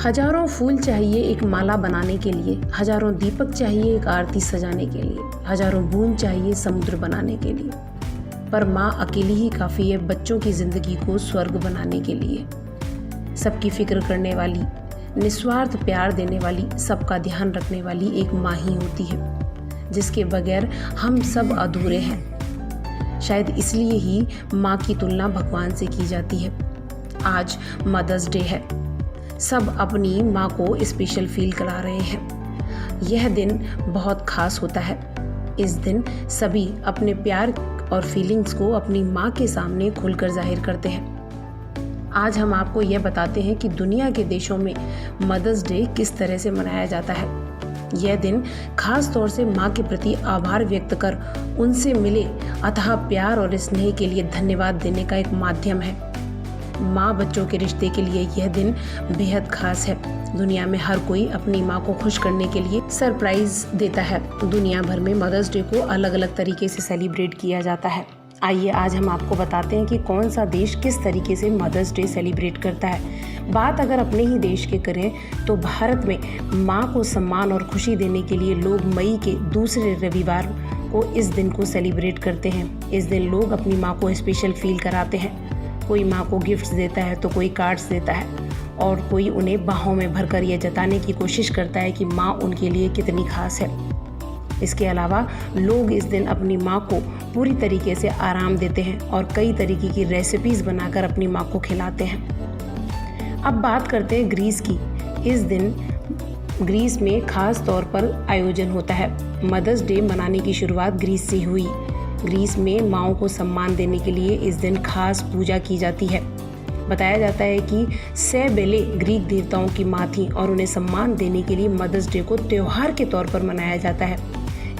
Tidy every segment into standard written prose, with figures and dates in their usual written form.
हजारों फूल चाहिए एक माला बनाने के लिए, हजारों दीपक चाहिए एक आरती सजाने के लिए, हजारों बूंद चाहिए समुद्र बनाने के लिए, पर माँ अकेली ही काफ़ी है बच्चों की ज़िंदगी को स्वर्ग बनाने के लिए। सबकी फिक्र करने वाली, निस्वार्थ प्यार देने वाली, सबका ध्यान रखने वाली एक माँ ही होती है, जिसके बगैर हम सब अधूरे हैं। शायद इसलिए ही माँ की तुलना भगवान से की जाती है। आज मदर्स डे है, सब अपनी माँ को स्पेशल फील करा रहे हैं। यह दिन बहुत खास होता है। इस दिन सभी अपने प्यार और फीलिंग्स को अपनी माँ के सामने खुलकर जाहिर करते हैं। आज हम आपको यह बताते हैं कि दुनिया के देशों में मदर्स डे किस तरह से मनाया जाता है। यह दिन खास तौर से माँ के प्रति आभार व्यक्त कर उनसे मिले अथाह प्यार और स्नेह के लिए धन्यवाद देने का एक माध्यम है। माँ बच्चों के रिश्ते के लिए यह दिन बेहद खास है। दुनिया में हर कोई अपनी माँ को खुश करने के लिए सरप्राइज देता है। दुनिया भर में मदर्स डे को अलग अलग तरीके से सेलिब्रेट किया जाता है। आइए आज हम आपको बताते हैं कि कौन सा देश किस तरीके से मदर्स डे सेलिब्रेट करता है। बात अगर अपने ही देश के करें तो भारत में माँ को सम्मान और खुशी देने के लिए लोग मई के दूसरे रविवार को इस दिन को सेलिब्रेट करते हैं। इस दिन लोग अपनी माँ को स्पेशल फील कराते हैं। कोई माँ को गिफ्ट्स देता है तो कोई कार्ड्स देता है और कोई उन्हें बाहों में भरकर यह जताने की कोशिश करता है कि माँ उनके लिए कितनी खास है। इसके अलावा लोग इस दिन अपनी माँ को पूरी तरीके से आराम देते हैं और कई तरीके की रेसिपीज़ बनाकर अपनी माँ को खिलाते हैं। अब बात करते हैं ग्रीस की। इस दिन ग्रीस में खास तौर पर आयोजन होता है। मदर्स डे मनाने की शुरुआत ग्रीस से हुई। ग्रीस में माँओं को सम्मान देने के लिए इस दिन खास पूजा की जाती है। बताया जाता है कि सेबेले ग्रीक देवताओं की माँ थी और उन्हें सम्मान देने के लिए मदर्स डे को त्योहार के तौर पर मनाया जाता है।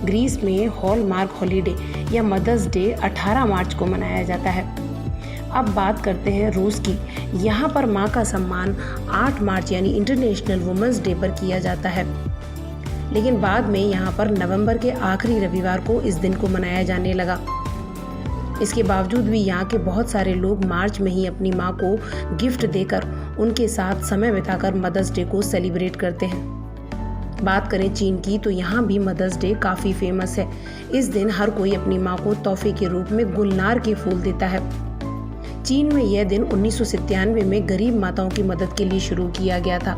ग्रीस में हॉलमार्क हॉलीडे या मदर्स डे 18 मार्च को मनाया जाता है। अब बात करते हैं रूस की। यहाँ पर माँ का सम्मान 8 मार्च यानी इंटरनेशनल वुमेंस डे पर किया जाता है, लेकिन बाद में यहाँ पर नवंबर के आखिरी रविवार को इस दिन को मनाया जाने लगा। इसके बावजूद भी यहाँ के बहुत सारे लोग मार्च में ही अपनी माँ को गिफ्ट देकर उनके साथ समय बिताकर मदर्स डे को सेलिब्रेट करते हैं। बात करें चीन की तो यहाँ भी मदर्स डे काफ़ी फेमस है। इस दिन हर कोई अपनी माँ को तोहफे के रूप में गुलनार के फूल देता है। चीन में यह दिन 1997 में गरीब माताओं की मदद के लिए शुरू किया गया था,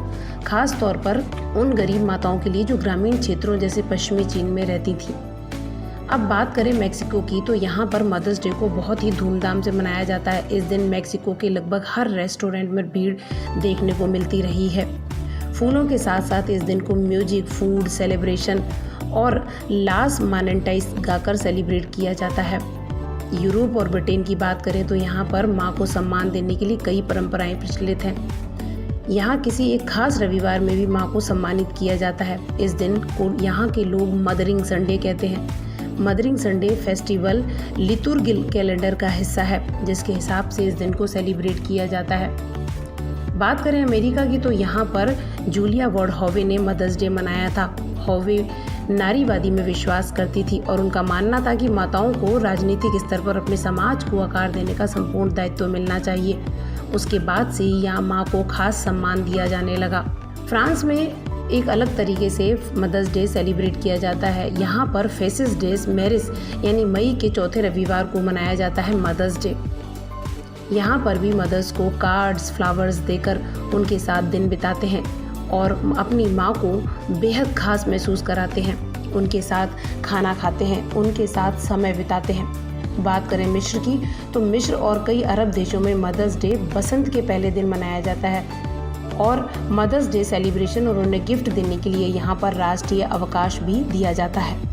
खास तौर पर उन गरीब माताओं के लिए जो ग्रामीण क्षेत्रों जैसे पश्चिमी चीन में रहती थी। अब बात करें मेक्सिको की तो यहाँ पर मदर्स डे को बहुत ही धूमधाम से मनाया जाता है। इस दिन मेक्सिको के लगभग हर रेस्टोरेंट में भीड़ देखने को मिलती रही है। फूलों के साथ साथ इस दिन को म्यूजिक, फूड, सेलिब्रेशन और लास मानेंटाइस गाकर सेलिब्रेट किया जाता है। यूरोप और ब्रिटेन की बात करें तो यहाँ पर माँ को सम्मान देने के लिए कई परंपराएं प्रचलित हैं। यहाँ किसी एक खास रविवार में भी माँ को सम्मानित किया जाता है। इस दिन को यहाँ के लोग मदरिंग संडे कहते हैं। मदरिंग संडे फेस्टिवल लितुर्गिल कैलेंडर का हिस्सा है, जिसके हिसाब से इस दिन को सेलिब्रेट किया जाता है। बात करें अमेरिका की तो यहाँ पर जूलिया वार्ड हॉवे ने मदर्स डे मनाया था। हॉवे नारीवादी में विश्वास करती थी और उनका मानना था कि माताओं को राजनीतिक स्तर पर अपने समाज को आकार देने का संपूर्ण दायित्व मिलना चाहिए। उसके बाद से ही यहाँ माँ को खास सम्मान दिया जाने लगा। फ्रांस में एक अलग तरीके से मदर्स डे सेलिब्रेट किया जाता है। यहाँ पर फेसिस डेज मैरिस यानी मई के चौथे रविवार को मनाया जाता है मदर्स डे। यहाँ पर भी मदर्स को कार्ड्स, फ्लावर्स देकर उनके साथ दिन बिताते हैं और अपनी माँ को बेहद खास महसूस कराते हैं। उनके साथ खाना खाते हैं, उनके साथ समय बिताते हैं। बात करें मिस्र की तो मिस्र और कई अरब देशों में मदर्स डे बसंत के पहले दिन मनाया जाता है और मदर्स डे सेलिब्रेशन और उन्हें गिफ्ट देने के लिए यहाँ पर राष्ट्रीय अवकाश भी दिया जाता है।